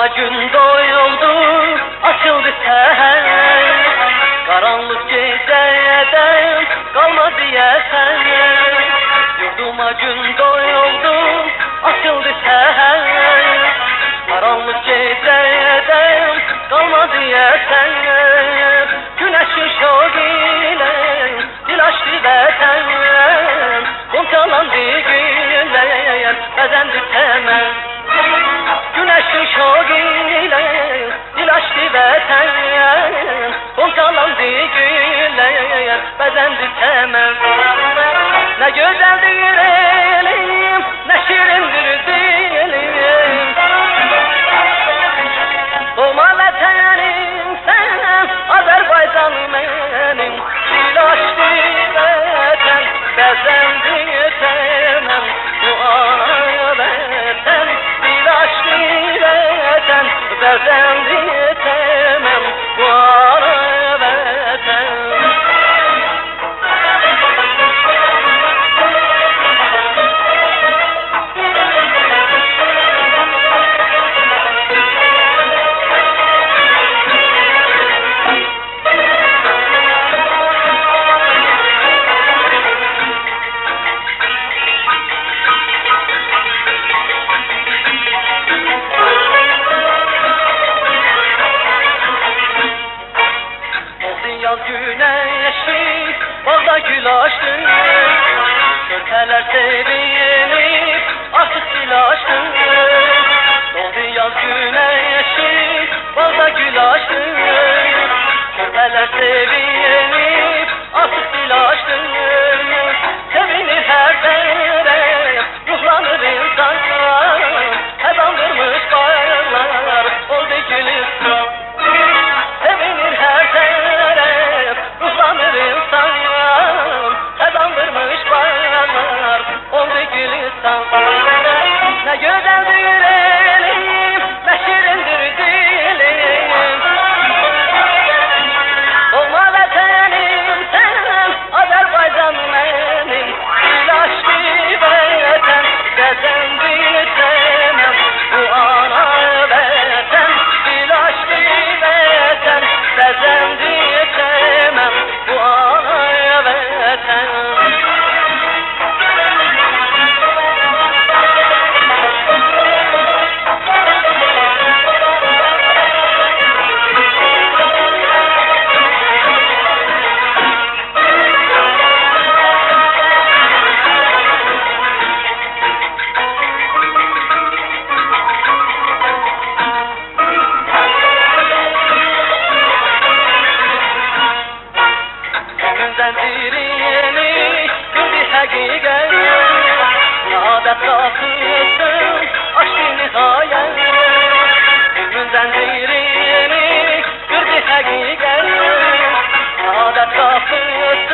Yurduma gün doyuldu, açıldı seher. Karanlık geceden kalma diyesen. Yurduma gün doyuldu, açıldı seher. Karanlık geceden kalma diyesen. Güneşin şoğu ile dil açtı vətən. Goncalandı güller, bezendi temel. Güneşin şoğu ile dil açtı vətən. Goncalandı güller, bezendi temel. Ne güzeldir elim, ne şirindir dilim. Doğma vətənim sen, Azərbaycanım benim. Dil açtı vətən, bezendi temel. Bu ana vətən, dil açtı vətən, bezendi temel. Bu ana vətən. Yaz güneşi bağda gül açtı. Körpeler sevinip artık dil açtı. Doldu yaz güneşi bağda gül açtı. Körpeler sevinip artık dil açtı. Sevinir her taraf, ruhlanır insan. Kazandırmış bağlar, oldu gülistan. Sevinir her taraf, ruhlanır insan. Kazandırmış bağlar, oldu gülistan. Ne güzeldir elim, ne şirindir dilim. Doğma vətənim sen, Azərbaycanım benim. Dil açtı vətən, bezendi temel. Bu ana vətən, dil açtı vətən, bezendi temel. Bu ana vətən. Zincirini gördü hakikat. Saadet kapısın açtı nihayet. Gönlün zincirini gördü hakikat. Saadet kapısın